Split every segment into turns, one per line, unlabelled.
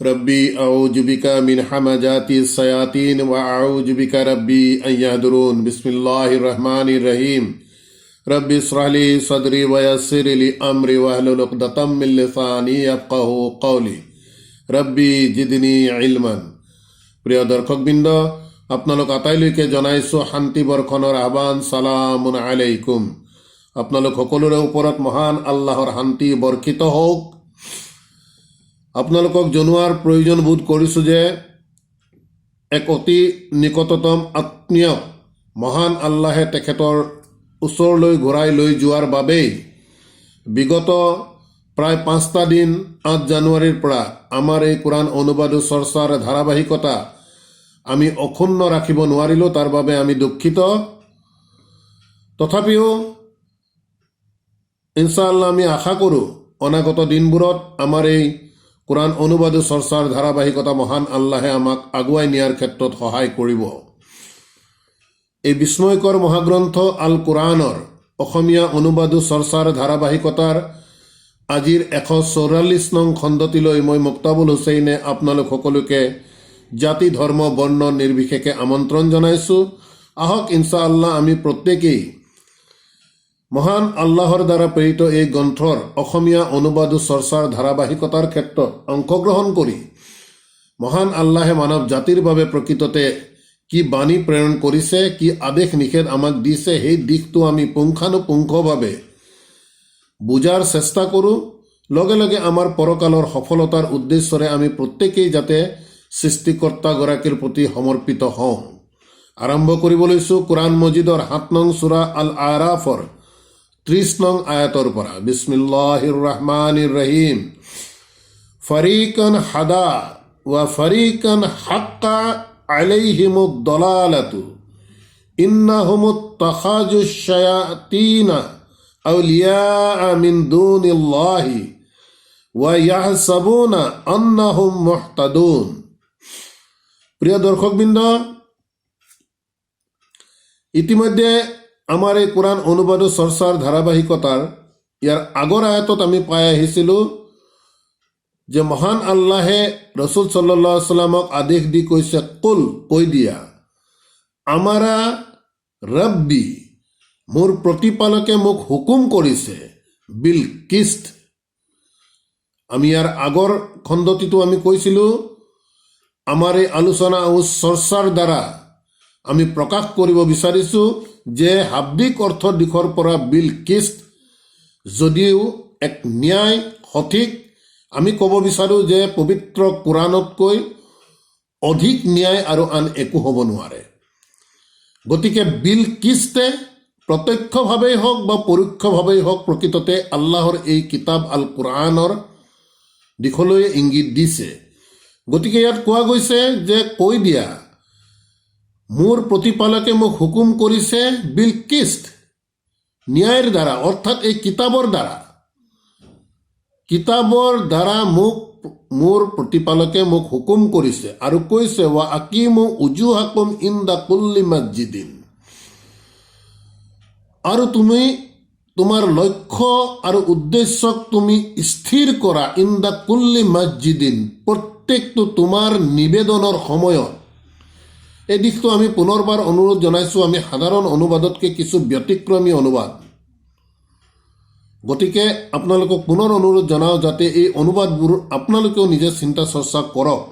रब्बी अऊज़ु बिका मिन हमाजाति शयातीन व अऊज़ु बिका रब्बी अन यहदुरून। बिस्मिल्लाहिर रहमानिर रहीम। रब्बि इश्रह ली सदरी व यस्सिर ली अमरी वहलुल उक़दतम मिन लिसानी यफ़क़हू क़ौली। रब्बी जिदनी इल्मन। प्रिय दर्शकबृन्द, আপোনালোক আটাইলৈকে জনাইছোঁ শান্তি বৰ্ষণৰ আহ্বান। সালামুন আলাইকুম। আপোনালোক সকলোৰে ওপৰত মহান আল্লাহৰ শান্তি বৰ্ষিত হওক। আপোনালোকক জনোৱাৰ প্ৰয়োজন বোধ কৰিছোঁ যে এক অতি নিকটতম আত্মীয় মহান আল্লাহে তেখেতৰ ওচৰলৈ ঘূৰাই লৈ যোৱাৰ বাবেই বিগত প্ৰায় 5টা দিন 8 জানুৱাৰীৰ পৰা আমাৰ এই কোৰাণ অনুবাদ চৰ্চাৰ ধাৰাবাহিকতা আমি অক্ষুণ্ণ ৰাখিব নোৱাৰিলোঁ। তাৰ বাবে আমি দুঃখিত। তথাপিও ইনশাআল্লাহ আমি আশা কৰোঁ অনাগত দিনবোৰত আমাৰ এই কোৰাণ অনুবাদ চৰ্চাৰ ধাৰাবাহিকতা মহান আল্লাহে আমাক আগুৱাই নিয়াৰ ক্ষেত্ৰত সহায় কৰিব। এই বিস্ময়কৰ মহাগ্ৰন্থ আল কোৰাণৰ অসমীয়া অনুবাদ চৰ্চাৰ ধাৰাবাহিকতাৰ আজিৰ 144 নং খণ্ডটিলৈ মই মুক্তাবুল হুছেইনে আপোনালোক সকলোকে জাতি ধৰ্ম বৰ্ণ নিৰ্বিশেষে আমন্ত্ৰণ জনাইছোঁ। আহক ইনশাআল্লাহ আমি প্ৰত্যেকেই মহান আল্লাহৰ দ্বাৰা প্ৰেৰিত এই গ্ৰন্থৰ অসমীয়া অনুবাদ চৰ্চাৰ ধাৰাবাহিকতাৰ ক্ষেত্ৰত অংশগ্ৰহণ কৰি মহান আল্লাহে মানৱ জাতিৰ বাবে প্ৰকৃততে কি বাণী প্ৰেৰণ কৰিছে, কি আদেশ নিষেধ আমাক দিছে, সেই দিশটো আমি পুংখানুপুংখভাৱে বুজাৰ চেষ্টা কৰোঁ। লগে লগে আমাৰ পৰকালৰ সফলতাৰ উদ্দেশ্যৰে আমি প্ৰত্যেকেই যাতে সৃষ্টিকৰ্তাগৰাকীৰ প্ৰতি সমৰ্পিত হওঁ। আৰম্ভ কৰিব লৈছোঁ কোৰাণ মজিদৰ 7 নং সূৰা আল আৰাফৰ 30 নং আয়াতৰ পৰা। বিস্মিল্লাহিৰ ৰহমানিৰ ৰহিম। ফাৰিকান হাদা ওয়া ফাৰিকান হাক্কা আলাইহিমুদ দলালাতু ইন্নাহুমুত তাখাজুশ শায়াতিনা আউলিয়া মিন দুনিল্লাহি ওয়া ইয়াহসাবুনা আন্নাহুম মুহতাদুন। প্রিয় দর্শকবৃন্দ, ইতিমধ্যে আমাৰ এই কোৰাণ অনুবাদ চৰ্চাৰ ধাৰাবাহিকতাৰ ইয়াৰ আগৰ আয়াতত আমি পাই আহিছিলোঁ যে মহান আল্লাহে ৰসুল সাল্লাল্লাহু আলাইহি সাল্লামক আদেশ দি কৈছে, কুল কৈ দিয়া, আমাৰা ৰব্বি মোৰ প্ৰতিপালকে মোক হুকুম কৰিছে বিল কিস্ত। আমি ইয়াৰ আগৰ খণ্ডটিতো আমি কৈছিলোঁ আমাৰ এই আলোচনা আৰু চৰ্চাৰ দ্বাৰা আমি প্ৰকাশ কৰিব বিচাৰিছোঁ যে শাব্দিক অৰ্থ দিশৰ পৰা বিল কিস্ত যদিও এক ন্যায় সঠিক, আমি ক'ব বিচাৰোঁ যে পবিত্ৰ কোৰাণতকৈ অধিক ন্যায় আৰু আন একো হ'ব নোৱাৰে। গতিকে বিল কিস্তে প্ৰত্যক্ষভাৱেই হওক বা পৰোক্ষভাৱেই হওক প্ৰকৃততে আল্লাহৰ এই কিতাপ আল কোৰাণৰ দিশলৈ ইংগিত দিছে। গতিকে ইয়াত কোৱা গৈছে যে কৈ দিয়া, মোৰ প্ৰতিপালকে মোক হুকুম কৰিছে বিল কিস্ত, ন্যায়ৰ দ্বাৰা, অৰ্থাৎ এই কিতাপৰ দ্বাৰা মোৰ প্ৰতিপালকে মোক হুকুম কৰিছে আৰু কৈছে ৱা আকিমু উজুহাকুম ইনদা কুল্লি মসজিদিন, আৰু তুমি তোমাৰ লক্ষ্য আৰু উদ্দেশ্যক তুমি স্থিৰ কৰা ইনদা কুল্লি মসজিদিন, প্ৰত্যেকটো তোমাৰ নিবেদনৰ সময়ত। এই দিশটো আমি পুনৰবাৰ অনুৰোধ জনাইছোঁ, আমি সাধাৰণ অনুবাদতকৈ কিছু ব্যতিক্ৰমী অনুবাদ। গতিকে আপোনালোকক পুনৰ অনুৰোধ জনাওঁ যাতে এই অনুবাদবোৰ আপোনালোকেও নিজে চিন্তা চৰ্চা কৰক।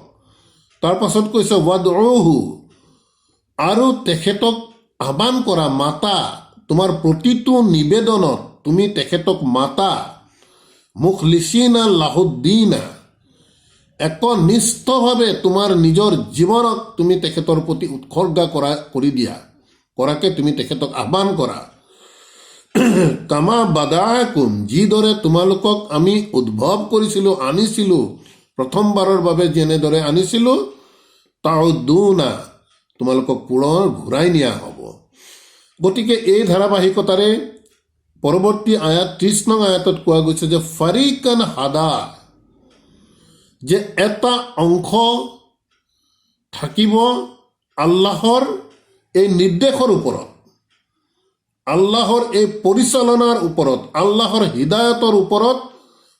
তাৰ পাছত কৈছে ৱাদউহু, আৰু তেখেতক আহ্বান কৰা, মাতা, তোমাৰ প্ৰতিটো নিবেদনত তুমি তেখেতক মাতা, মুখলিছিনা লাহুদ্দিনা, একনিষ্ঠভাৱে তোমাৰ নিজৰ জীৱনক তুমি তেখেতৰ প্ৰতি উৎসৰ্গা কৰাকে তুমি তেখেতক আহ্বান কৰা। কামা বাদাকুম, যিদৰে তোমালোকক আমি উদ্ভৱ কৰিছিলোঁ, আনিছিলোঁ, প্ৰথমবাৰৰ বাবে যেনেদৰে আনিছিলোঁ, তাউদুনা, তোমালোকক পুনৰ ঘূৰাই নিয়া হ'ব। গতিকে এই ধাৰাবাহিকতাৰে পৰৱৰ্তী আয়াত 30 নং আয়াতত কোৱা গৈছে যে ফাৰিকান হাদা, যে এটা অংশ থাকিব আল্লাহৰ এই নিৰ্দেশৰ ওপৰত, আল্লাহৰ এই পৰিচালনাৰ ওপৰত, আল্লাহৰ হিদায়তৰ ওপৰত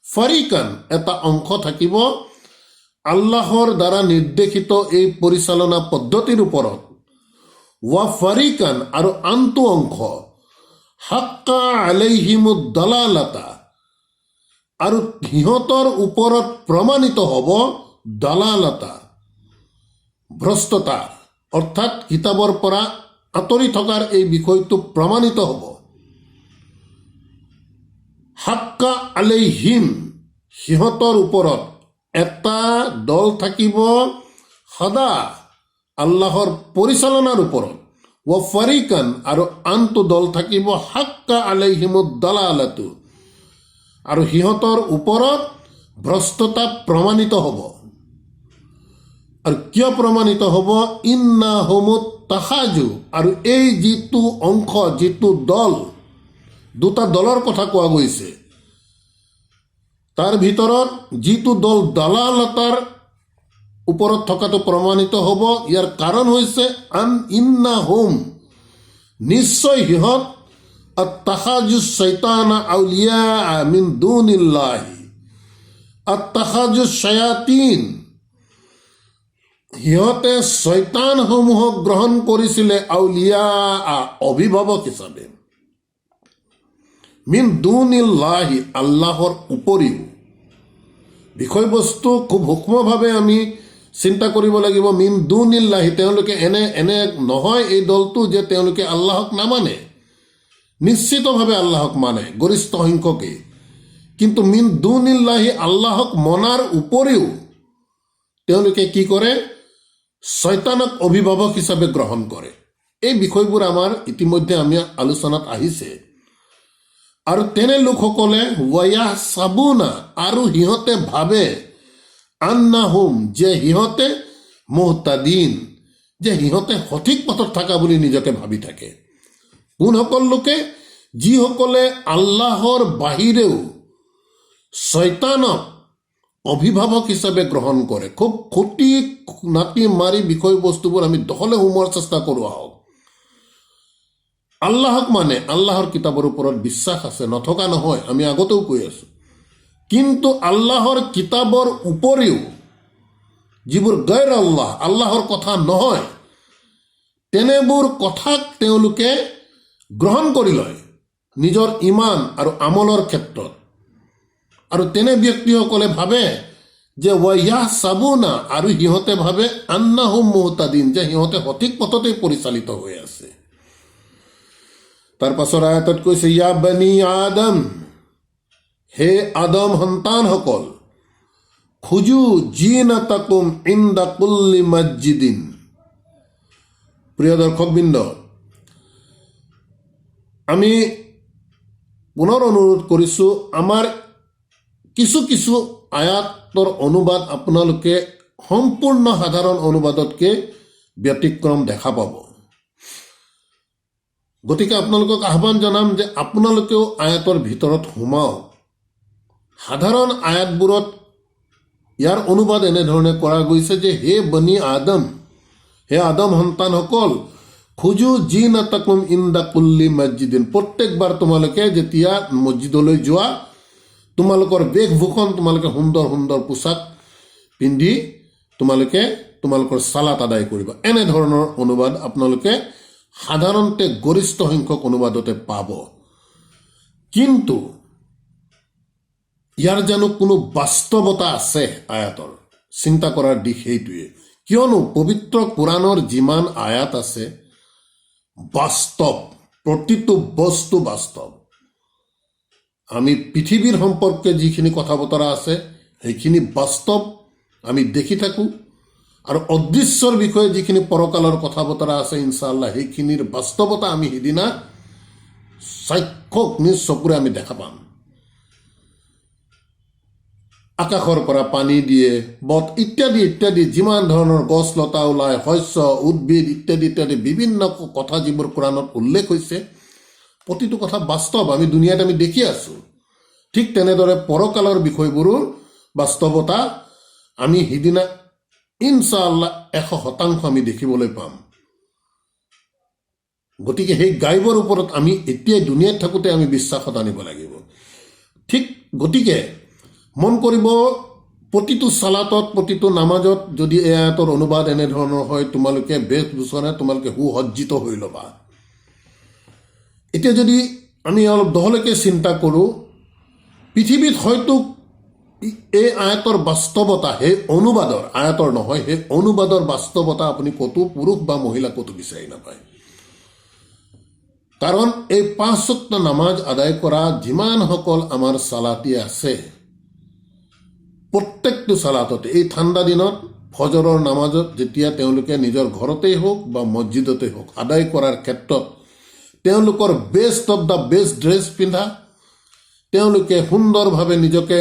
ফাৰিকান এটা অংশ থাকিব, আল্লাহৰ দ্বাৰা নিৰ্দেশিত এই পৰিচালনা পদ্ধতিৰ ওপৰত ৱা ফাৰিকান আৰু আনটো অংশ হাক্কা আলাইহিমুদ দালালাতা আৰু সিহঁতৰ ওপৰত প্ৰমাণিত হ'ব দালালাতা ভ্ৰষ্টতা, অৰ্থাৎ কিতাপৰ পৰা আঁতৰি থকাৰ এই বিষয়টো প্ৰমাণিত হ'ব। হাক্কা আলাইহিম সিহঁতৰ ওপৰত এটা দল থাকিব সদা আল্লাহৰ পৰিচালনাৰ ওপৰত, ৱা ফাৰিকান আৰু আনটো দল থাকিব হাক্কা আলাইহিমুদ দালালাতু আৰু সিহঁতৰ ওপৰত ভ্ৰষ্টতা প্ৰমাণিত হ'ব। আৰু কিয় প্ৰমাণিত হ'ব? ইন্নাহুমুত তাখাজু, আৰু এই যিটো অংশ, যিটো দল, দুটা দলৰ কথা কোৱা গৈছে, তাৰ ভিতৰত যিটো দল দালালাতাৰ ওপৰত থকাটো প্ৰমাণিত হ'ব। ইয়াৰ কাৰণ হৈছে ইন্নাহুম নিশ্চয় সিহঁত আত্তাখাজু শৈতানা আউলিয়া মিন দুনিল্লাহি, আত্তাখাজু শায়াতিন সিহঁতে শৈতানসমূহক গ্ৰহণ কৰিছিলে আউলিয়া অভিভাৱক হিচাপে, মিন দুনিল্লাহি আল্লাহৰ উপৰিও। বিষয়বস্তু খুব সূক্ষ্মভাৱে আমি চিন্তা কৰিব লাগিব। মিন দুনিল্লাহি তেওঁলোকে এনে নহয় এই দলটো যে তেওঁলোকে আল্লাহক নামানে, নিশ্চিতভাৱে আল্লাহক মানে গৰিষ্ঠ সংখ্যকে, কিন্তু মিন দুনিল্লাহি আল্লাহক মনাৰ উপৰিও তেওঁলোকে কি কৰে? শয়তানক অভিভাৱক হিচাপে গ্ৰহণ কৰে। এই বিষয়বোৰ আমাৰ ইতিমধ্যে আমি আলোচনাত আহিছে। আৰু তেনে লোকসকলে ৱায়াহ চাবুনা আৰু সিহঁতে ভাবে আন্নাহুম যে সিহঁতে মুহতাদিন, যে সিহঁতে সঠিক পথত থকা বুলি নিজকে ভাবি থাকে। কোনসকল লোকে? যিসকলে আল্লাহৰ বাহিৰেও শয়তানক অভিভাৱক হিচাপে গ্ৰহণ কৰে। খুব খুটি নাতি মাৰি বিষয়বস্তুবোৰ আমি দখলে সোমোৱাৰ চেষ্টা কৰোঁ আহক। আল্লাহক মানে আল্লাহৰ কিতাপৰ ওপৰত বিশ্বাস আছে, নথকা নহয়, আমি আগতেও কৈ আছো। কিন্তু আল্লাহৰ কিতাপৰ উপৰিও যিবোৰ গৈৰ আল্লাহ, আল্লাহৰ কথা নহয়, তেনেবোৰ কথাক তেওঁলোকে গ্ৰহণ কৰি লয় নিজৰ ইমান আৰু আমলৰ ক্ষেত্ৰত। আৰু তেনে ব্যক্তিসকলে ভাবে যে ৱায়াহ চাবুনা, আৰু সিহঁতে ভাবে আন্নাহুম মুহতাদিন, যে সিহঁতে সঠিক পথতেই পৰিচালিত হৈ আছে। তাৰ পাছৰ আয়াতত কৈছে ইয়া বানি আদম, হে আদম সন্তানসকল, খুজু জিনাতাকুম ইনদা কুল্লি মসজিদিন। প্ৰিয় দৰ্শকবৃন্দ, আমি পুনৰ অনুৰোধ কৰিছোঁ, আমাৰ কিছু কিছু আয়াতৰ অনুবাদ আপোনালোকে সম্পূৰ্ণ সাধাৰণ অনুবাদতকৈ ব্যতিক্ৰম দেখা পাব। গতিকে আপোনালোকক আহ্বান জনাম যে আপোনালোকেও আয়াতৰ ভিতৰত সোমাওক। সাধাৰণ আয়াতবোৰত ইয়াৰ অনুবাদ এনেধৰণে কৰা গৈছে যে হে বনি আদম, হে আদম সন্তানসকল, খুজু জিনাতাকুম ইনদা কুল্লি মসজিদিন। প্ৰত্যেকবাৰ তোমালোকে যেতিয়া মছজিদলৈ যোৱা, তোমালোকৰ বেশভূষণ, তোমালোকে সুন্দৰ সুন্দৰ পোছাক পিন্ধি তোমালোকে তোমালোকৰ চালাত আদায় কৰিবা। এনেধৰণৰ অনুবাদ আপোনালোকে সাধাৰণতে গৰিষ্ঠ সংখ্যক অনুবাদতে পাব। কিন্তু ইয়াৰ জানো কোনো বাস্তৱতা আছে? আয়াতৰ চিন্তা কৰাৰ দিশ সেইটোৱে। কিয়নো পবিত্ৰ কোৰাণৰ যিমান আয়াত আছে বাস্তৱ, প্ৰতিটো বস্তু বাস্তৱ। আমি পৃথিৱীৰ সম্পৰ্কে যিখিনি কথা বতৰা আছে সেইখিনি বাস্তৱ আমি দেখি থাকোঁ, আৰু অদৃশ্যৰ বিষয়ে যিখিনি পৰকালৰ কথা বতৰা আছে ইনশাআল্লাহ সেইখিনিৰ বাস্তৱতা আমি সিদিনা সাক্ষক নিজ চকুৰে আমি দেখা পাম। আকাশৰ পৰা পানী দিয়ে, বত ইত্যাদি ইত্যাদি যিমান ধৰণৰ গছ লতা ওলায়, শস্য উদ্ভিদ ইত্যাদি ইত্যাদি বিভিন্ন কথা যিবোৰ কোৰাণত উল্লেখ হৈছে, প্ৰতিটো কথা বাস্তৱ, আমি দুনিয়াত আমি দেখি আছোঁ। ঠিক তেনেদৰে পৰকালৰ বিষয়বোৰো বাস্তৱতা আমি সিদিনা ইনশাআল্লাহ 100% আমি দেখিবলৈ পাম। গতিকে সেই গাইবৰ ওপৰত আমি এতিয়াই দুনিয়াত থাকোঁতে আমি বিশ্বাসত আনিব লাগিব। ঠিক গতিকে মন কৰিব, প্ৰতিটো চালাতত প্ৰতিটো নামাজত যদি এই আয়াতৰ অনুবাদ এনেধৰণৰ হয়, তোমালোকে বেশভূষণে তোমালোকে সুসজ্জিত হৈ ল'বা। এতিয়া যদি আমি অলপ দহলৈকে চিন্তা কৰোঁ, পৃথিৱীত হয়তো এই আয়াতৰ বাস্তৱতা, সেই অনুবাদৰ, আয়াতৰ নহয়, সেই অনুবাদৰ বাস্তৱতা আপুনি ক'তো পুৰুষ বা মহিলা ক'তো বিচাৰি নাপায়। কাৰণ এই 5 ওয়াক্ত নামাজ আদায় কৰা যিমানসকল আমাৰ চালাতি আছে, প্ৰত্যেকটো চালাততে এই ঠাণ্ডা দিনত ফজৰৰ নামাজত যেতিয়া তেওঁলোকে নিজৰ ঘৰতেই হওক বা মছজিদতেই হওক আদায় কৰাৰ ক্ষেত্ৰত তেওঁলোকৰ best of the best dress পিন্ধা, তেওঁলোকে সুন্দৰভাৱে নিজকে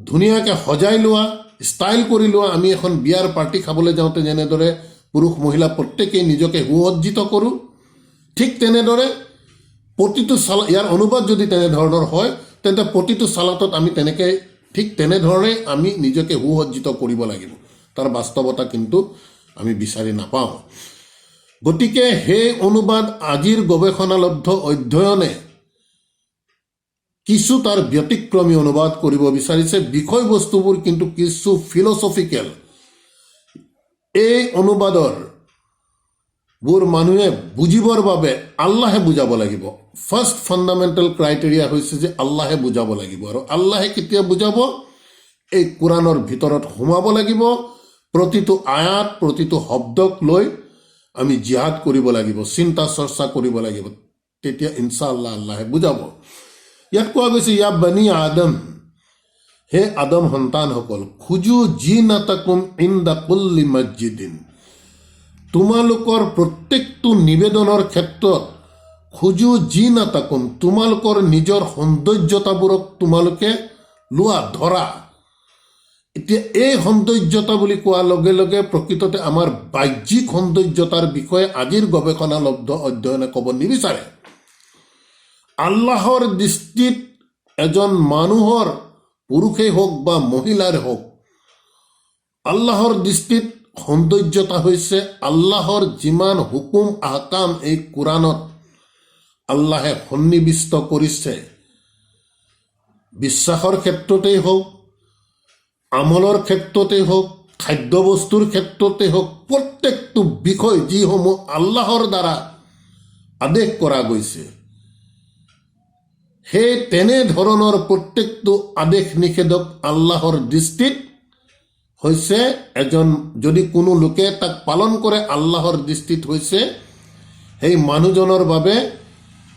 ধুনীয়াকৈ সজাই লোৱা, ষ্টাইল কৰি লোৱা। আমি এখন বিয়াৰ পাৰ্টি খাবলৈ যাওঁতে যেনেদৰে পুৰুষ মহিলা প্ৰত্যেকেই নিজকে সুসজ্জিত কৰোঁ, ঠিক তেনেদৰে প্ৰতিটো ইয়াৰ অনুবাদ যদি তেনেধৰণৰ হয়, তেন্তে প্ৰতিটো চালাতত আমি তেনেকৈ ঠিক তেনেধৰণে আমি নিজকে সুসজ্জিত কৰিব লাগিব। তাৰ বাস্তৱতা কিন্তু আমি বিচাৰি নাপাওঁ। গতিকে সেই অনুবাদ আজিৰ গৱেষণালব্ধ অধ্যয়নে কিছু তাৰ ব্যতিক্ৰমী অনুবাদ কৰিব বিচাৰিছে। বিষয়বস্তুবোৰ কিন্তু কিছু ফিলচফিকেল। এই অনুবাদৰ বোৰ মানুহে বুজিবৰ বাবে আল্লাহে বুজাব লাগিব। ফাৰ্ষ্ট ফাণ্ডামেণ্টেল ক্ৰাইটেৰিয়া হৈছে যে আল্লাহে বুজাব লাগিব। আৰু আল্লাহে কেতিয়া বুজাব? এই কোৰাণৰ ভিতৰত সোমাব লাগিব। প্ৰতিটো আয়াত, প্ৰতিটো শব্দক লৈ আমি জিহাদ কৰিব লাগিব, চিন্তা চৰ্চা কৰিব লাগিব। তেতিয়া ইনশাআল্লাহ আল্লাহে বুজাব। ইয়াত কোৱা গৈছে, ইয়া বানি আদম, হে আদম সন্তানসকল, খুজু জিনাতাকুম ইনদা কুল্লি মছজিদিন, তোমালোকৰ প্ৰত্যেকটো নিবেদনৰ ক্ষেত্ৰত খুজু জিনাতাকুম, তোমালোকৰ নিজৰ সৌন্দৰ্যতাবোৰক তোমালোকে লোৱা, ধৰা। এতিয়া এই সৌন্দৰ্যতা বুলি কোৱাৰ লগে লগে প্ৰকৃততে আমাৰ বাহ্যিক সৌন্দৰ্যতাৰ বিষয়ে আজিৰ গৱেষণালব্ধ অধ্যয়নে ক'ব নিবিচাৰে। আল্লাহৰ দৃষ্টিত এজন মানুহৰ, পুৰুষেই হওক বা মহিলাৰে হওক, আল্লাহৰ দৃষ্টিত সৌন্দৰ্যতা হৈছে আল্লাহৰ যিমান হুকুম আহকাম এই কোৰাণত আল্লাহে সন্নিৱিষ্ট কৰিছে, বিশ্বাসৰ ক্ষেত্ৰতেই হওক, আমলৰ ক্ষেত্ৰতেই হওক, খাদ্যবস্তুৰ ক্ষেত্ৰতেই হওক, প্ৰত্যেকটো বিষয় যিসমূহ আল্লাহৰ দ্বাৰা আদেশ কৰা গৈছে, সেই তেনেধৰণৰ প্ৰত্যেকটো আদেশ নিষেধক আল্লাহৰ দৃষ্টিত হৈছে এজন, যদি কোনো লোকে তাক পালন কৰে, আল্লাহৰ দৃষ্টিত হৈছে সেই মানুহজনৰ বাবে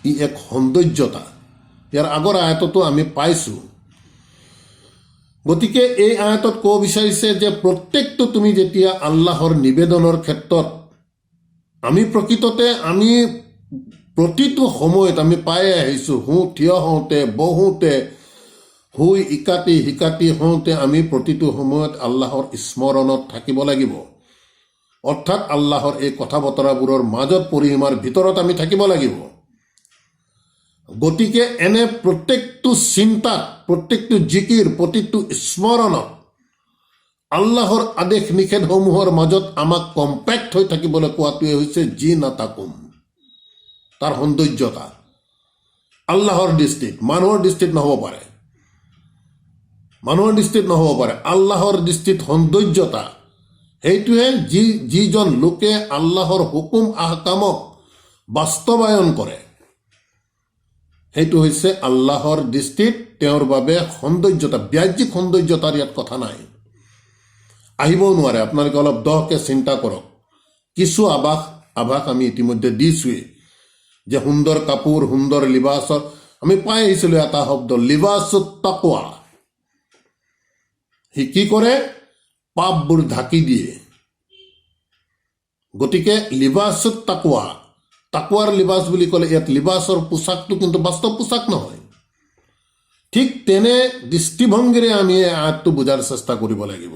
ই এক সৌন্দৰ্যতা। ইয়াৰ আগৰ আয়াততো আমি পাইছোঁ। গতিকে এই আয়াতত ক'ব বিচাৰিছে যে প্ৰত্যেকটো তুমি যেতিয়া আল্লাহৰ নিবেদনৰ ক্ষেত্ৰত, আমি প্ৰকৃততে আমি প্ৰতিটো সময়ত আমি পাই আহিছোঁ, থিয় হওঁতে, বহোঁতে, শুই ইকাতি সিকাতি হওঁতে আমি প্ৰতিটো সময়ত আল্লাহৰ স্মৰণত থাকিব লাগিব। অৰ্থাৎ আল্লাহৰ এই কথা বতৰাবোৰৰ মাজত পৰিসীমাৰ ভিতৰত আমি থাকিব লাগিব। গতিকে এনে প্ৰত্যেকটো চিন্তাত, প্ৰত্যেকটো জিকিৰ, প্ৰতিটো স্মৰণত আল্লাহৰ আদেশ নিষেধসমূহৰ মাজত আমাক কম্পেক্ট হৈ থাকিবলৈ কোৱাটোৱে হৈছে জিনাতাকুম, তাৰ সৌন্দৰ্যতা। আল্লাহৰ দৃষ্টিত, মানুহৰ দৃষ্টিত নহ'ব পাৰে, মানুহৰ দৃষ্টিত নহ'ব পাৰে, আল্লাহৰ দৃষ্টিত সৌন্দৰ্যতা। সেইটোৱে যিজন লোকে আল্লাহৰ হুকুম আহকামক বাস্তৱায়ন কৰে, সেইটো হৈছে আল্লাহৰ দৃষ্টিত তেওঁৰ বাবে সৌন্দৰ্যতা। বাহ্যিক সৌন্দৰ্যতাৰ ইয়াত কথা নাই, আহিবও নোৱাৰে। আপোনালোকে অলপ দহকৈ চিন্তা কৰক। কিছু আভাস আমি ইতিমধ্যে দিছোঁৱেই যে সুন্দৰ কাপোৰ, সুন্দৰ লিবাসৰ, আমি পাই আহিছিলোঁ এটা শব্দ, লিবাসুত তাকৱা। সি কি কৰে? পাপবোৰ ঢাকি দিয়ে। গতিকে লিবাসুত তাকৱা, তাকৱাৰ লিবাস বুলি ক'লে ইয়াত লিবাসৰ পোচাকটো কিন্তু বাস্তৱ পোচাক নহয়। ঠিক তেনে দৃষ্টিভংগীৰে আমি এই আয়াতটো বুজাৰ চেষ্টা কৰিব লাগিব।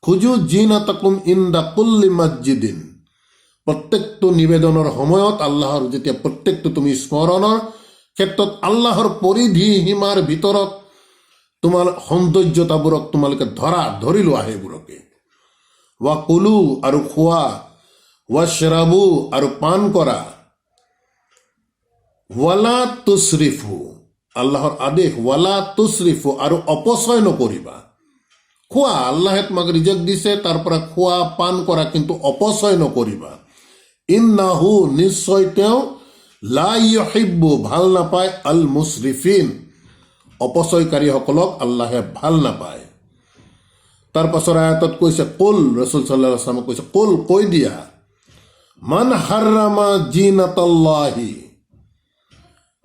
খুজু জিনাতাকুম ইনদা কুল্লি মছজিদিন, প্ৰত্যেকটো নিবেদনৰ সময়ত আল্লাহৰ যেতিয়া প্ৰত্যেকটো তুমি স্মৰণৰ ক্ষেত্ৰত আল্লাহৰ পৰিধি সীমাৰ ভিতৰত তোমাৰ সৌন্দৰ্যতাবোৰক তোমালোকে ধৰি লোৱা। সেইবোৰকে ৱা কুলু, আৰু খোৱা, ৱাশ্ৰাবু, আৰু পান কৰা, ৱালা তুছৰিফু, আল্লাহৰ আদেশ, ৱালা তুছৰিফু, আৰু অপচয় নকৰিবা। খোৱা, আল্লাহে তোমাক ৰিজেক্ট দিছে, তাৰ পৰা খোৱা পান কৰা, কিন্তু অপচয় নকৰিবা। ইন্নাহু, নিশ্চয় তেওঁ, লা ইউহিব্বু, ভাল নাপায়, আল মুছৰিফিন, অপচয়কাৰীসকলক আল্লাহে ভাল নাপায়। তাৰ পাছৰ আয়াতত কৈছে, কুল, ৰাসূল সাল্লাল্লাহু আলাইহি ওয়াসাল্লামক কৈছে, কুল, কৈ দিয়া, মান হাৰ্ৰামা জিনাতাল্লাহি,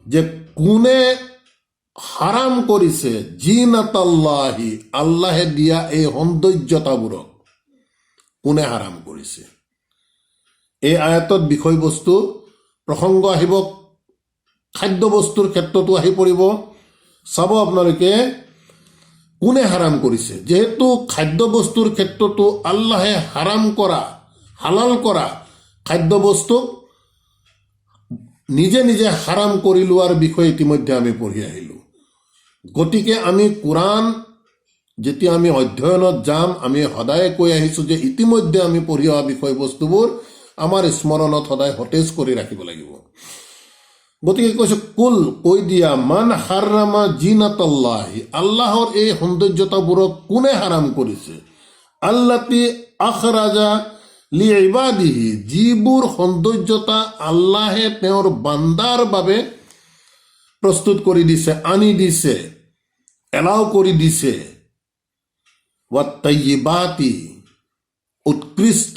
যে কোনে হাৰাম কৰিছে জিনাতাল্লাহি, আল্লাহে দিয়া এই সৌন্দৰ্যতাবোৰক কোনে হাৰাম কৰিছে। এই আয়াতত বিষয়বস্তু প্ৰসংগ আহিব, খাদ্য বস্তুৰ ক্ষেত্ৰতো আহি পৰিব। চাব আপোনালোকে কোনে হাৰাম কৰিছে। যিহেতু খাদ্য বস্তুৰ ক্ষেত্ৰতো আল্লাহে হাৰাম কৰা, হালাল কৰা খাদ্য বস্তুক নিজে নিজে হাৰাম কৰি লোৱাৰ বিষয়ে ইতিমধ্যে আমি পঢ়ি আহিলোঁ। গতিকে আমি কোৰাণ যেতিয়া আমি অধ্যয়নত যাম, আমি সদায় কৈ আহিছোঁ যে ইতিমধ্যে আমি পঢ়ি অহা বিষয়বস্তুবোৰ আমাৰ স্মৰণত সদায় সতেজ কৰি ৰাখিব লাগিব। গতিকে কৈছে, কুল, কৈ দিয়া, মান হাৰ্ৰামা জিনাতাল্লাহি, আল্লাহৰ এই সৌন্দৰ্যতাবোৰক কোনে হাৰাম কৰিছে। আল্লাতি আখৰাজা লি ইবাদিহি, যিবোৰ সৌন্দৰ্যতা আল্লাহে তেওঁৰ বান্দাৰ বাবে প্ৰস্তুত কৰি দিছে, আনি দিছে, এলাও কৰি দিছে। ৱাত্তাইয়িবাতি, উৎকৃষ্ট,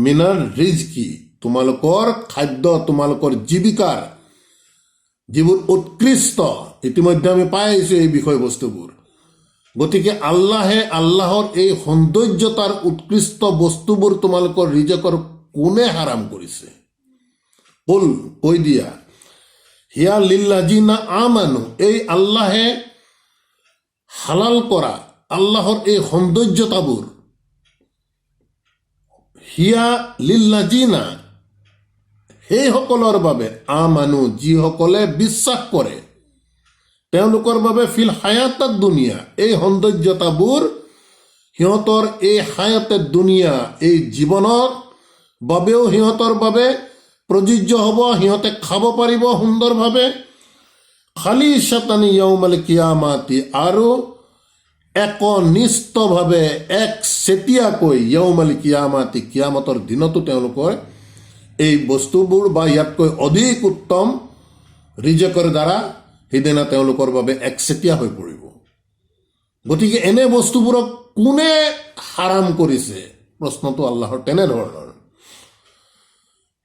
মিনাৰ ৰিজকি, তোমালোকৰ খাদ্য, তোমালোকৰ জীৱিকাৰ যিবোৰ উৎকৃষ্ট, ইতিমধ্যে আমি পাই আহিছোঁ এই বিষয়বস্তুবোৰ। গতিকে আল্লাহে আল্লাহৰ এই সৌন্দৰ্যতাৰ উৎকৃষ্ট বস্তুবোৰ তোমালোকৰ ৰিজকৰ কোনে হাৰাম কৰিছে। কুল, কৈ দিয়া, হিয়া লিল্লাযিনা আমানু, এই আল্লাহে হালাল কৰা আল্লাহৰ এই সৌন্দৰ্যতাবোৰ, হিয়া লিল্লাযিনা, সেইসকলৰ বাবে, আমানু, যিসকলে বিশ্বাস কৰে, তেওঁলোকৰ বাবে, ফিল হায়াতাত দুনিয়া, এই সৌন্দৰ্যতাবোৰ সিহঁতৰ এই হায়াতে দুনিয়া, এই জীৱনৰ বাবেও সিহঁতৰ বাবে প্ৰযোজ্য হ'ব, সিহঁতে খাব পাৰিব সুন্দৰভাৱে। খালিছাতান ইয়াউমাল কিয়ামাতি, আৰু একনিষ্ঠভাৱে, একচেটিয়াকৈ, ইয়াউমাল কিয়ামাতি, কিয়ামতৰ দিনতো তেওঁলোকৰ এই বস্তুবোৰ বা ইয়াতকৈ অধিক উত্তম ৰিজকৰ দ্বাৰা সেইদিনা তেওঁলোকৰ বাবে একচেটিয়া হৈ পৰিব। গতিকে এনে বস্তুবোৰক কোনে হাৰাম কৰিছে, প্ৰশ্নটো আল্লাহৰ তেনেধৰণৰ।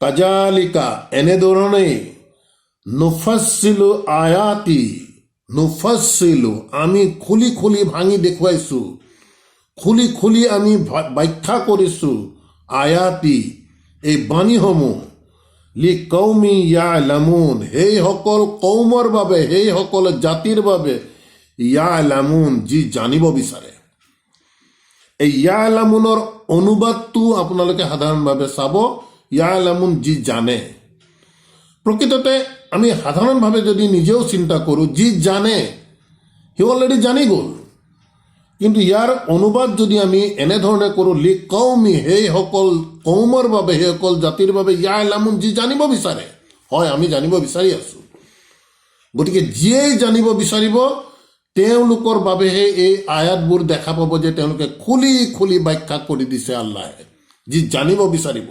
কাজালিকা, এনেধৰণেই, নুফাssiলু আয়াতি, নুফাssiলু, আমি খুলি খুলি ভাঙি দেখুৱাইছোঁ, খুলি খুলি আমি ব্যাখ্যা কৰিছোঁ, আয়াতি, এই বাণীসমূহ, লি কৌমি ইয়ালামুন, সেইসকল কৌমৰ বাবে, সেইসকল জাতিৰ বাবে, ইয়ালামুন, যি জানিব বিচাৰে। এই ইয়ালামুনৰ অনুবাদটো আপোনালোকে সাধাৰণভাৱে চাব, ইয়ালামুন, যি জানে। প্ৰকৃততে আমি সাধাৰণভাৱে যদি নিজেও চিন্তা কৰোঁ, যি জানে সি অলৰেডি জানি গ'ল। কিন্তু ইয়াৰ অনুবাদ যদি আমি এনেধৰণে কৰোঁ, লি কৌমি, সেইসকল কৌমৰ বাবে, সেইসকল জাতিৰ বাবে, ইয়ালামুন, যি জানিব বিচাৰে, হয় আমি জানিব বিচাৰি আছোঁ। গতিকে যিয়েই জানিব বিচাৰিব তেওঁলোকৰ বাবেহে এই আয়াতবোৰ দেখা পাব যে তেওঁলোকে খুলি খুলি ব্যাখ্যা কৰি দিছে আল্লাহে। যি জানিব বিচাৰিব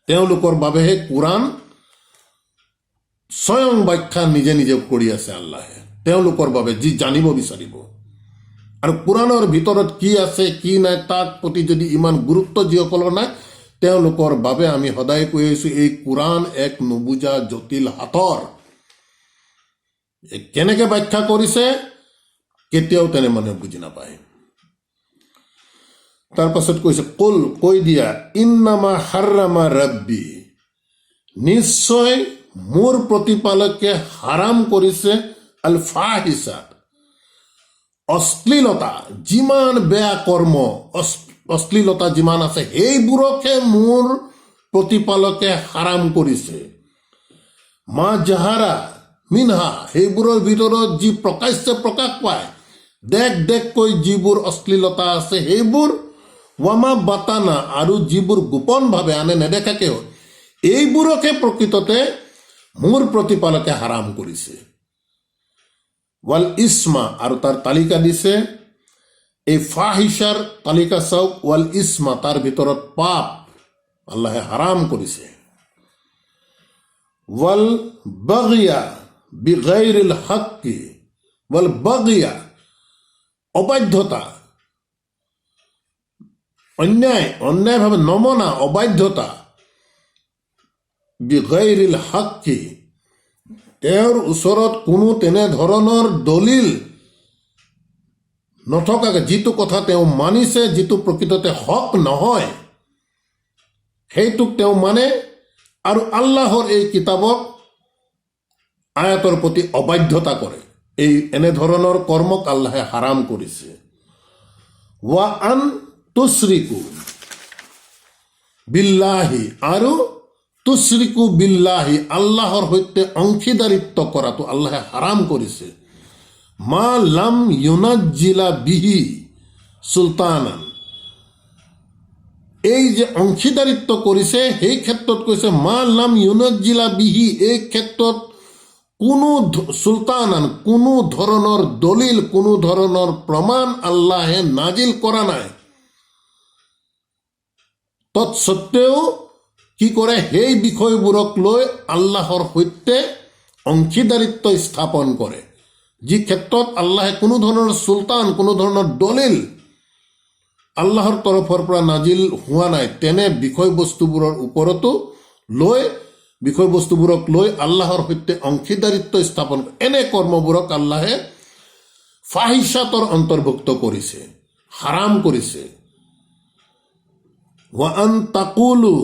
তেওঁলোকৰ বাবেহে কোৰাণ স্বয়ং ব্যাখ্যা নিজে নিজে কৰি আছে আল্লাহে, তেওঁলোকৰ বাবে যি জানিব বিচাৰিব। আৰু কোৰাণৰ ভিতৰত কি আছে কি নাই তাক প্ৰতি যদি ইমান গুৰুত্ব যিসকলৰ নাই, তেওঁলোকৰ বাবে আমি সদায় কৈ আহিছোঁ, এই কোৰাণ এক নুবুজা জটিল হাতৰ। কেনেকে ব্যাখ্যা কৰিছে কেতিয়াও তেনে মানুহে বুজি নাপায়। তাৰ পাছত কৈছে, কুল, কৈ দিয়া, ইন্নামা হাৰ্ৰামা ৰাব্বি, নিশ্চয় মোৰ প্ৰতিপালকে হাৰাম কৰিছে, আল ফাহিছাত, অশ্লীলতা, যিমান বেয়া কৰ্ম, অশ্লীলতা যিমান আছে সেইবোৰকে মোৰ প্ৰতিপালকে হাৰাম কৰিছে। মা জাহাৰা মিনহা, সেইবোৰৰ ভিতৰত যি প্ৰকাশ্যে প্ৰকাশ পায়, দেখ দেখকৈ যিবোৰ অশ্লীলতা আছে সেইবোৰ, ৱামা বাতানা, আৰু যিবোৰ গোপনভাৱে আনে নেদেখাকেও, এইবোৰকে প্ৰকৃততে মোৰ প্ৰতিপালকে হাৰাম কৰিছে। ৱাল ইসমা, আৰু তাৰ তালিকা দিছে, এই ফাহিছাৰ তালিকা চাওক, ৱাল ইসমা, তাৰ ভিতৰত পাপ আল্লাহে হাৰাম কৰিছে। ৱাল বাগিয়া বিগাইৰিল হাক্কি, ৱাল বাগিয়া, অবাধ্যতা, অন্যায়ভাৱে নমনা, অবাধ্যতা, বিগাইৰিল হাক্কি, তেওঁৰ ওচৰত কোনো তেনেধৰণৰ দলিল নথকাকে যিটো কথা তেওঁ মানিছে, যিটো প্ৰকৃততে হক নহয়, সেইটোক তেওঁ মানে, আৰু আল্লাহৰ এই কিতাবক আয়াতৰ প্ৰতি অবাধ্যতা কৰে। এনেধৰণৰ কৰ্মক আল্লাহে হাৰাম কৰিছে। ৱা আন তুশ্ৰিকু বিল্লাহি, আৰু তুশ্ৰিকু বিল্লাহি, আল্লাহৰ সৈতে অংশীদাৰিত্ব কৰাটো আল্লাহে হাৰাম কৰিছে। মা লাম ইউনাজ্জিলা বিহি চুলতানান, এই যে অংশীদাৰিত্ব কৰিছে সেই ক্ষেত্ৰত কৈছে মা লাম ইউনাজ্জিলা বিহি, এই ক্ষেত্ৰত কোনো চুলতানান, কোনো ধৰণৰ দলিল, কোনো ধৰণৰ প্ৰমাণ আল্লাহে নাজিল কৰা নাই। তৎসত্বেও কি কৰে, সেই বিষয়বোৰক লৈ আল্লাহৰ সৈতে অংশীদাৰিত্ব স্থাপন কৰে, যি ক্ষেত্ৰত আল্লাহে কোনো ধৰণৰ চুলতান, কোনো ধৰণৰ দলিল আল্লাহৰ তৰফৰ পৰা নাজিল হোৱা নাই, তেনে বিষয়বস্তুবোৰক লৈ আল্লাহৰ সৈতে অংশীদাৰিত্ব স্থাপন কৰে। এনে কৰ্মবোৰক আল্লাহে ফাহিছাতৰ অন্তৰ্ভুক্ত কৰিছে, হাৰাম কৰিছে। ৱা আন তাকুলু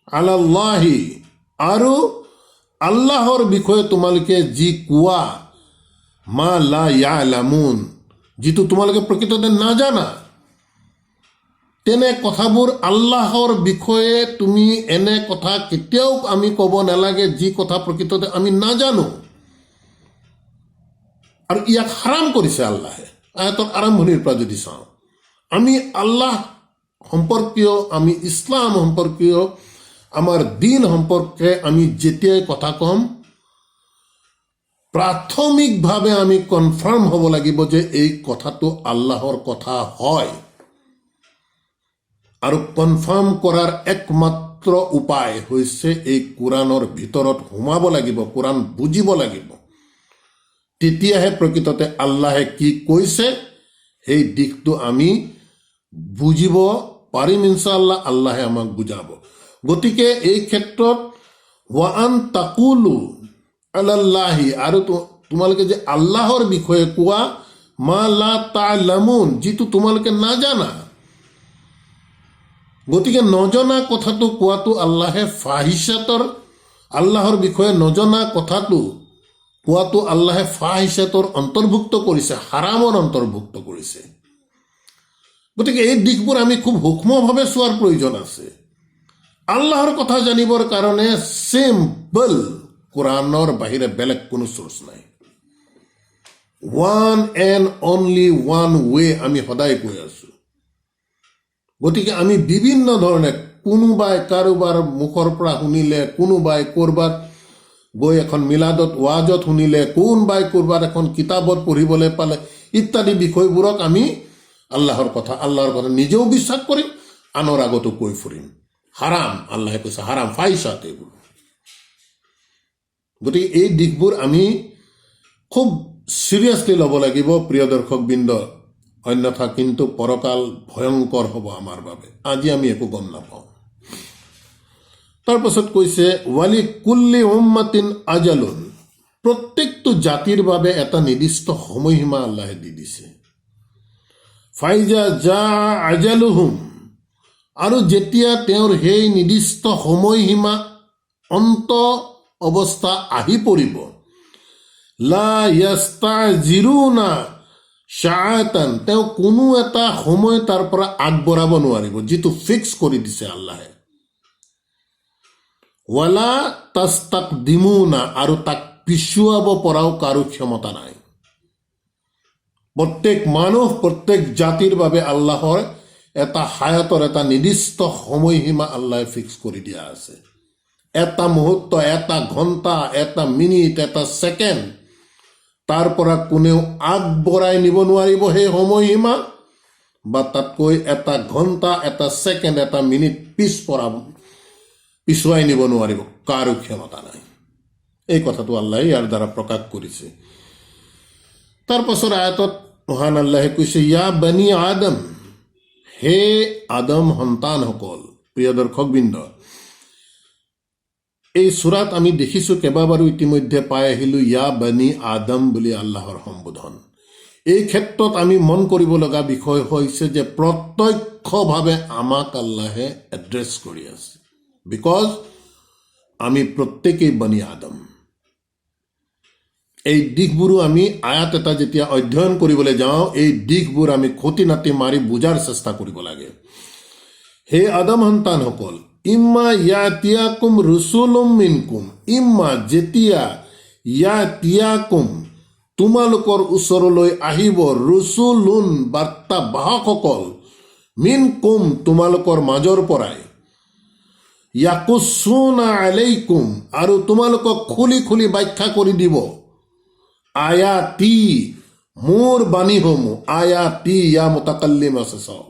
আলাল্লাহি, আৰু আল্লাহৰ বিষয়ে তোমালোকে যি কোৱা, মা লা ইয়ালামুন, যিটো তোমালোকে প্ৰকৃততে নাজানা, তেনে কথাবোৰ আল্লাহৰ বিষয়ে তুমি এনে কথা কেতিয়াও আমি ক'ব নালাগে যি কথা প্ৰকৃততে আমি নাজানো। আৰু ইয়াক হাৰাম কৰিছে আল্লাহে। আয়াতৰ আৰম্ভণিৰ পৰা যদি চাওঁ, আমি আল্লাহ সম্পৰ্কীয়, আমি ইছলাম সম্পৰ্কীয়, আমাৰ দিন সম্পৰ্কে আমি যেতিয়াই কথা ক'ম, প্ৰাথমিকভাৱে আমি কনফাৰ্ম হ'ব লাগিব যে এই কথাটো আল্লাহৰ কথা হয়। আৰু কনফাৰ্ম কৰাৰ একমাত্ৰ উপায় হৈছে এই কোৰাণৰ ভিতৰত সোমাব লাগিব, কোৰাণ বুজিব লাগিব। তেতিয়াহে প্ৰকৃততে আল্লাহে কি কৈছে সেই দিশটো আমি বুজিব পাৰিম ইনশাআল্লাহ, আল্লাহে আমাক বুজাব। গতিকে এই ক্ষেত্ৰত ৱা আন তাকুলু আলাল্লাহি, আৰু তোমালোকে যে আল্লাহৰ বিষয়ে কোৱা, মা লা তা'লামুন, যিটো তোমালোকে নাজানা। গতিকে নজনা কথাটো কোৱাটো আল্লাহে ফাহিছাতৰ, আল্লাহৰ বিষয়ে নজনা কথাটো কোৱাটো আল্লাহে ফাহিছাতৰ অন্তৰ্ভুক্ত কৰিছে, হাৰামৰ অন্তৰ্ভুক্ত কৰিছে। গতিকে এই দিশবোৰ আমি খুব সূক্ষ্মভাৱে চোৱাৰ প্ৰয়োজন আছে। আল্লাহৰ কথা জানিবৰ কাৰণে চিম্পল কোৰাণৰ বাহিৰে বেলেগ কোনো চ'ৰ্চ নাই। One and only one way, আমি সদায় কৈ আছো। গতিকে আমি বিভিন্ন ধৰণে, কোনোবাই কাৰোবাৰ মুখৰ পৰা শুনিলে, কোনোবাই ক'ৰবাত গৈ এখন মিলাদত ৱাজত শুনিলে, কোনোবাই ক'ৰবাত এখন কিতাপত পঢ়িবলৈ পালে, ইত্যাদি বিষয়বোৰক আমি আল্লাহৰ কথা নিজেও বিশ্বাস কৰিম, আনৰ আগতো কৈ ফুৰিম। হাৰাম, আল্লাহে কৈছে হাৰাম, ফাহিছাত এইবোৰ। গতিকে এই দিশবোৰ আমি খুব চিৰিয়াছলি ল'ব লাগিব প্ৰিয় দৰ্শকবৃন্দ, অন্যথা কিন্তু পৰকাল ভয়ংকৰ হ'ব আমাৰ বাবে। আজি আমি একো গম নাপাওঁ। তাৰপাছত কৈছে ৱালি কুল্লি উম্মাতিন আজালুন, প্ৰত্যেকটো জাতিৰ বাবে এটা নিৰ্দিষ্ট সময়সীমা আল্লাহে দি দিছে। ফাইজা জা আজালুহুম, আৰু যেতিয়া তেওঁৰ সেই নিৰ্দিষ্ট সময়সীমা অন্ত অৱস্থা আহি পৰিব, লা ইয়াস্তাজিৰুনা শাআতান, তেওঁ কোনো এটা সময় তাৰ পৰা আগবঢ়াব নোৱাৰিব, যিটো ফিক্স কৰি দিছে আল্লাহে। ৱালা তাস্তাকদিমুনা, আৰু তাক পিছুৱাব পৰাও কাৰো ক্ষমতা নাই। প্ৰত্যেক মানুহ, প্ৰত্যেক জাতিৰ বাবে আল্লাহৰ এটা হায়াতৰ এটা নিৰ্দিষ্ট সময়সীমা আল্লাহে ফিক্স কৰি দিয়া আছে। এটা মুহূৰ্ত, এটা ঘণ্টা, এটা মিনিট, এটা ছেকেণ্ড তাৰ পৰা কোনেও আগবঢ়াই নিব নোৱাৰিব সেই সময়সীমা, বা তাতকৈ এটা ঘণ্টা, এটা ছেকেণ্ড, এটা মিনিট পিছুৱাই নিব নোৱাৰিব, কাৰো ক্ষমতা নাই। এই কথাটো আল্লাহে ইয়াৰ দ্বাৰা প্ৰকাশ কৰিছে। তাৰ পাছৰ আয়াতত মহান আল্লাহে কৈছে, ইয়া বনি আদম, হে আদম সন্তানসকল। প্ৰিয় দৰ্শকবৃন্দ, এই চূৰাত আমি দেখিছোঁ কেইবাবাৰো ইতিমধ্যে পাই আহিলোঁ ইয়া বনি আদম বুলি আল্লাহৰ সম্বোধন। এই ক্ষেত্ৰত আমি মন কৰিব লগা বিষয় হৈছে যে প্ৰত্যক্ষভাৱে আমাক আল্লাহে এড্ৰেছ কৰি আছে, বিকজ আমি প্ৰত্যেকেই বনি আদম। এই দিশবোৰো আমি আয়াত এটা যেতিয়া অধ্যয়ন কৰিবলৈ যাওঁ, এই দিশবোৰ আমি খুঁটি নাটি মাৰি বুজাৰ চেষ্টা কৰিব লাগে। হে আদম সন্তানসকল, ইম্মা ইয়াতিয়াকুম ৰুচুলুম মিনকুম, ইম্মা যেতিয়া ইয়াতিয়াকুম তোমালোকৰ ওচৰলৈ আহিব, ৰুচুলুন বাৰ্তাবাহকসকল, মিনকুম তোমালোকৰ মাজৰ পৰাই, ইয়াকুছুনা আলাইকুম আৰু তোমালোকক খুলি খুলি ব্যাখ্যা কৰি দিব, আয়াতি মোৰ বাণীসমূহ, আয়াতি ইয়া মুতাকাল্লিম আছে চাওক।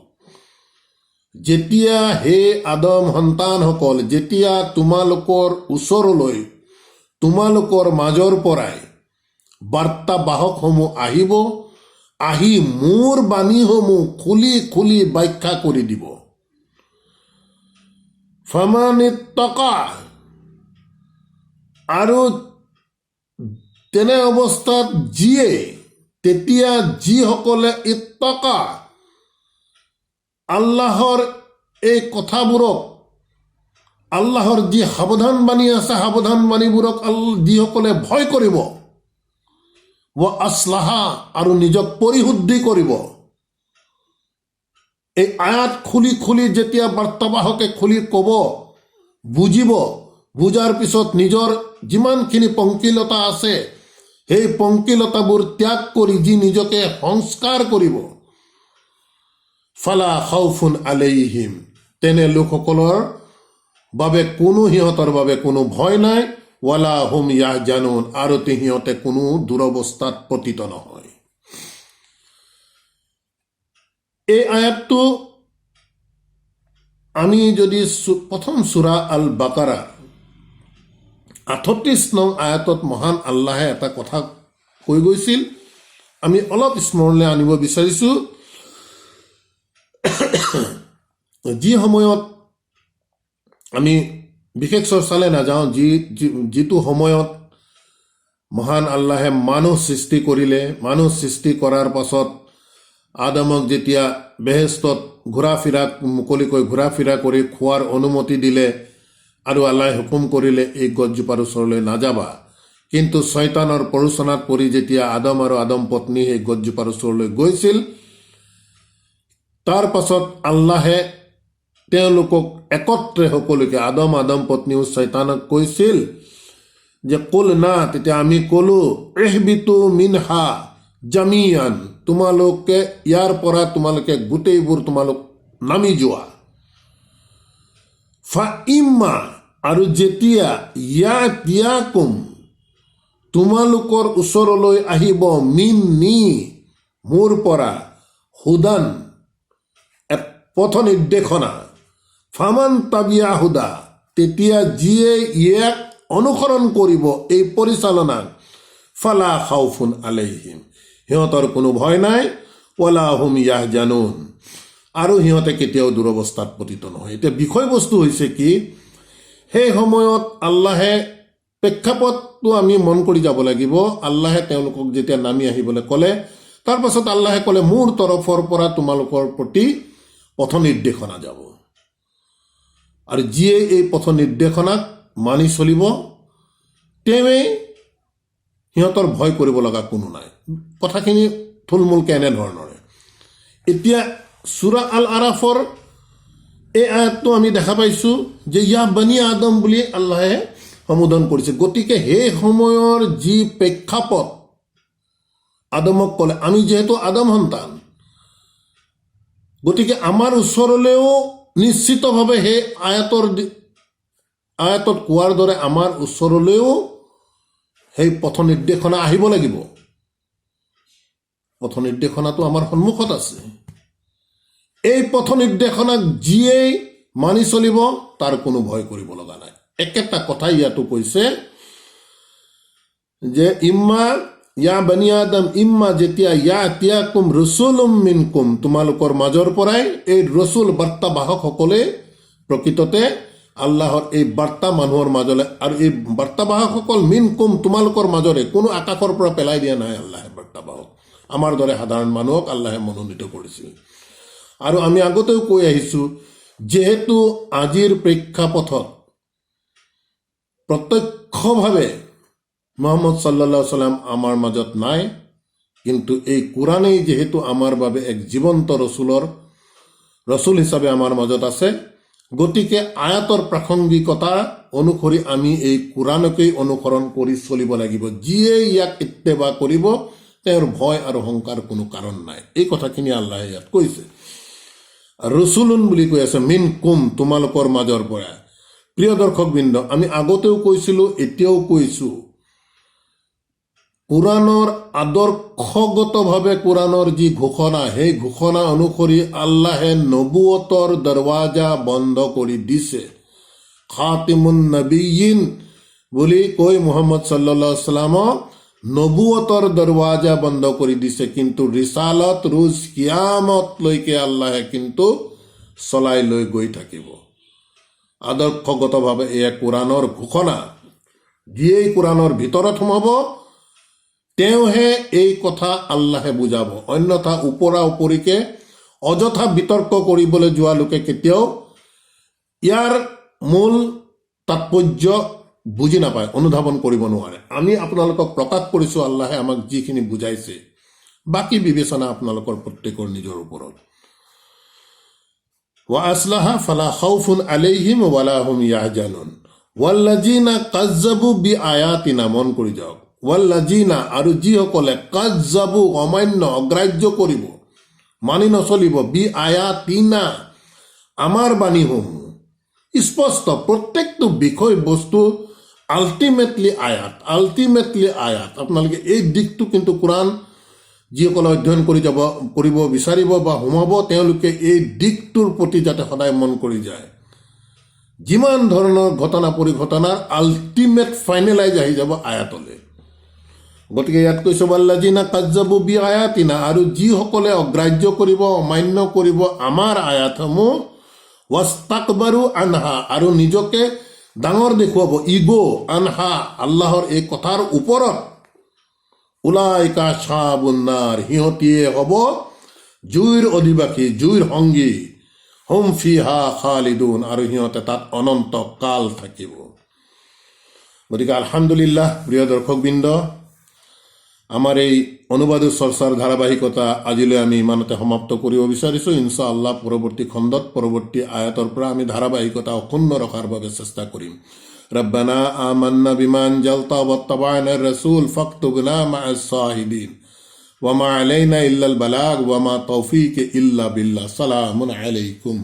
যেতিয়া হে আদম সন্তানসকল, যেতিয়া তোমালোকৰ ওচৰলৈ, তোমালোকৰ মাজৰ পৰাই বাৰ্তাবাহকসমূহ আহিব, আহি মোৰ বাণীসমূহ খুলি খুলি ব্যাখ্যা কৰি দিব। ফামানিত্তাকা, আৰু তেনে অৱস্থাত তেতিয়া যিসকলে ইত্তাকা, আল্লাহৰ এই কথাবোৰক, আল্লাহৰ যি সাৱধান বাণী আছে, সাৱধান বাণীবোৰক যিসকলে ভয় কৰিব, ৱা আসলাহা, আৰু নিজক পৰিশুদ্ধি কৰিব। এই আয়াত খুলি খুলি যেতিয়া বাৰ্তাবাহকে খুলি ক'ব, বুজিব, বুজাৰ পিছত নিজৰ যিমানখিনি পংকিলতা আছে সেই পংকিলতাবোৰ ত্যাগ কৰি যি নিজকে সংস্কাৰ কৰিব, ফালা খাউফুন আলাইহিম, তেনে লোকসকলৰ বাবে সিহঁতৰ বাবে কোনো ভয় নাই, ৱালা হুম ইয়াহজানুন, আৰু সিহঁতে কোনো দুৰৱস্থাত পতিত নহয়। এই আয়াতটো আমি যদি প্ৰথম সূৰা আল বাকাৰা 38 নং আয়াতত মহান আল্লাহে এটা কথা কৈ গৈছিল, আমি অলপ স্মৰণলৈ আনিব বিচাৰিছোঁ। যি সময়ত আমি বিশেষ চৰ্চালৈ নাযাওঁ, যিটো সময়ত মহান আল্লাহে মানুহ সৃষ্টি কৰিলে, মানুহ সৃষ্টি কৰাৰ পাছত আদমক যেতিয়া বেহেস্তত মুকলিকৈ ঘূৰা ফিৰা কৰি খোৱাৰ অনুমতি দিলে, আৰু আল্লাহে হুকুম কৰিলে এই গছজোপাৰ ওচৰলৈ নাযাবা, কিন্তু শয়তানৰ প্ৰৰোচনাত পৰি যেতিয়া আদম আৰু আদম পত্নী সেই গছজোপাৰ ওচৰলৈ গৈছিল, তাৰ পাছত আল্লাহে তেওঁলোকক একত্ৰে সকলোকে, আদম পত্নীও শয়তানক কৈছিল যে কুল না, তেতিয়া আমি ক'লো ইহবিতু মিনহা জামিয়ান, তোমালোকে ইয়াৰ পৰা তোমালোকে গোটেইবোৰ তোমালোক নামি যোৱা। ফা ইম্মা, আৰু যেতিয়া ইয়াতিয়াকুম তোমালোকৰ ওচৰলৈ আহিব, মিন্নি মোৰ পৰা, হুদান পথ নিৰ্দেশনা, ফামান তাবিয়া হুদা, তেতিয়া যিয়ে ইয়াক অনুসৰণ কৰিব, এই পৰিচালনা, ফালা খাউফুন আলাইহিম, সিহঁতৰ কোনো ভয় নাই, ৱালা হুম ইয়াহজানুন, আৰু সিহঁতে কেতিয়াও দুৰৱস্থাত পতিত নহয়। এতিয়া বিষয়বস্তু হৈছে কি, সেই সময়ত আল্লাহে, প্ৰেক্ষাপটটো আমি মন কৰি যাব লাগিব, আল্লাহে তেওঁলোকক যেতিয়া নামি আহিবলৈ ক'লে, তাৰ পাছত আল্লাহে ক'লে মোৰ তৰফৰ পৰা তোমালোকৰ প্ৰতি পথ নিৰ্দেশনা যাব, আৰু যিয়ে এই পথ নিৰ্দেশনাক মানি চলিব তেওঁৱেই, সিহঁতৰ ভয় কৰিব লগা কোনো নাই। কথাখিনি থুলমূলকৈ এনেধৰণৰে। এতিয়া সূৰা আল আৰাফৰ এই আয়াতটো আমি দেখা পাইছোঁ যে ইয়া বনি আদম বুলি আল্লাহে সম্বোধন কৰিছে। গতিকে সেই সময়ৰ যি প্ৰেক্ষাপট আদমক ক'লে, আমি যিহেতু আদম সন্তান, গতিকে আমাৰ ওচৰলৈও নিশ্চিতভাৱে সেই আয়াতৰ আয়াতত কোৱাৰ দৰে আমাৰ ওচৰলৈও সেই পথ নিৰ্দেশনা আহিব লাগিব। পথ নিৰ্দেশনাটো আমাৰ সন্মুখত আছে। এই পথ নিৰ্দেশনাক যিয়েই মানি চলিব তাৰ কোনো ভয় কৰিব লগা নাই। একেটা কথাই ইয়াতো কৈছে যে ইম্মা ইয়া বানি আদম ইম্মা, যেতিয়া ইয়া তিয়াকুম ৰচুলুম মিনকুম, তোমালোকৰ মাজৰ পৰাই এই ৰচুল বাৰ্তাবাহকসকলে প্ৰকৃততে আল্লাহৰ এই বাৰ্তা মানুহৰ মাজলৈ, আৰু এই বাৰ্তাবাহকসকল মিনকুম তোমালোকৰ মাজৰে, কোনো আকাশৰ পৰা পেলাই দিয়া নাই আল্লাহে বাৰ্তাবাহক। আমাৰ দৰে সাধাৰণ মানুহক আল্লাহে মনোনীত কৰিছিল। আৰু আমি আগতেও কৈ আহিছোঁ, যিহেতু আজিৰ প্ৰেক্ষাপথত প্ৰত্যক্ষভাৱে মুহাম্মদ সাল্লাল্লাহু আলাইহি সাল্লাম আমাৰ মাজত নাই, কিন্তু এই কোৰাণেই যিহেতু আমাৰ বাবে এক জীৱন্ত ৰচুল হিচাপে আমাৰ মাজত আছে, গতিকে আয়াতৰ প্ৰাসংগিকতা অনুসৰি আমি এই কোৰাণকেই অনুসৰণ কৰি চলিব লাগিব। যিয়ে ইয়াক ইত্তেবা কৰিব তেওঁৰ ভয় আৰু শংকাৰ কোনো কাৰণ নাই। এই কথাখিনি আল্লাহে ইয়াত কৈছে। ৰচুলুন বুলি কৈ আছে, মিন কুম, তোমালোকৰ মাজৰ পৰা। প্ৰিয় দৰ্শকবৃন্দ, আমি আগতেও কৈছিলোঁ, এতিয়াও কৈছোঁ, কোৰাণৰ আদৰ্শগতভাৱে কোৰাণৰ যি ঘোষণা, সেই ঘোষণা অনুসৰি আল্লাহে নবুৱতৰ দৰৱাজা বন্ধ কৰি দিছে। খাতিমুন নবিয়িন বুলি কৈ মুহাম্মদ সাল্লাল্লাহু আলাইহি সাল্লামক নবুৱতৰ দৰৱাজা বন্ধ কৰি দিছে, কিন্তু ৰিচালত ৰোজ কিয়ামতলৈকে আল্লাহে কিন্তু চলাই লৈ গৈ থাকিব। আদৰ্শগতভাৱে এয়া কোৰাণৰ ঘোষণা। যিয়েই কোৰাণৰ ভিতৰত সোমাব তেওঁহে এই কথা আল্লাহে বুজাব। অন্যথা ওপৰা ওপৰিকে অযথা বিতৰ্ক কৰিবলৈ যোৱা লোকে কেতিয়াও ইয়াৰ মূল তাৎপৰ্য বুজি নাপায়, অনুধাৱন কৰিব নোৱাৰে। আমি আপোনালোকক প্ৰকাশ কৰিছোঁ আল্লাহে আমাক যিখিনি বুজাইছে, বাকী বিবেচনা আপোনালোকৰ প্ৰত্যেকৰ নিজৰ ওপৰত। ওয়া আসলাহা ফালা খাউফুন আলাইহিম ওয়ালা হুম ইয়াহজানুন ওয়াল্লাযিনা কাযযাবু বিআয়াতিনা, মন কৰি যাওক, ওয়াল্লাযিনা, আৰু যিসকলে কাযযাবু, অমান্য অগ্ৰাহ্য কৰিব, মানি নচলিব, বিআয়াতিনা, আমাৰ বাণীসমূহ। স্পষ্ট, প্ৰত্যেকটো বিষয়বস্তু আল্টিমেটলি আয়াত। আপোনালোকে এই দিশটো কিন্তু কোৰাণ যিসকলে অধ্যয়ন কৰিব বিচাৰিব বা সোমাব, তেওঁলোকে এই দিশটোৰ প্ৰতি যাতে সদায় মন কৰি যায়। যিমান ধৰণৰ ঘটনা পৰিঘটনাৰ আল্টিমেট ফাইনেলাইজ আহি যাব আয়াতলৈ। গতিকে ইয়াত কৈছে ওয়াল্লাযিনা কাযযাবু বিআয়াতিনা, আৰু যিসকলে অগ্ৰাহ্য কৰিব, অমান্য কৰিব আমাৰ আয়াতসমূহ, ৱাস্তাকবাৰু আনহা, আৰু নিজকে ডাঙৰ দেখুৱাব, ইগো আনহা, আল্লাহৰ এই কথাৰ ওপৰত, উলাইকা আসহাবুন নাৰ, সিহঁতিয়ে হ'ব জুইৰ অধিবাসী, জুইৰ সংগী, হুম ফিহা খালিদুন, আৰু সিহঁতে তাত অনন্ত কাল থাকিব। গতিকে আলহামদুলিল্লাহ, প্ৰিয় দৰ্শকবৃন্দ, আমাৰ এই অনুবাদ চৰ্চাৰ ধাৰাবাহিকতা আজিলৈ আমি ইমানতে সমাপ্ত কৰিব বিচাৰিছোঁ। ইনশাআল্লাহ পৰৱৰ্তী খণ্ডত পৰৱৰ্তী আয়াতৰ পৰা আমি ধাৰাবাহিকতা অক্ষুণ্ণ ৰখাৰ বাবে চেষ্টা কৰিম। ৰব্বানা আমান্না বিমা আনজালতা ওয়াত্তাবা'না ৰাসূল ফাকতুবনা মা'আস শাহিদিন ওয়া মা আলাইনা ইল্লাল বালাগ ওয়া মা তৌফীক ইল্লা বিল্লাহ। সালামুন আলাইকুম।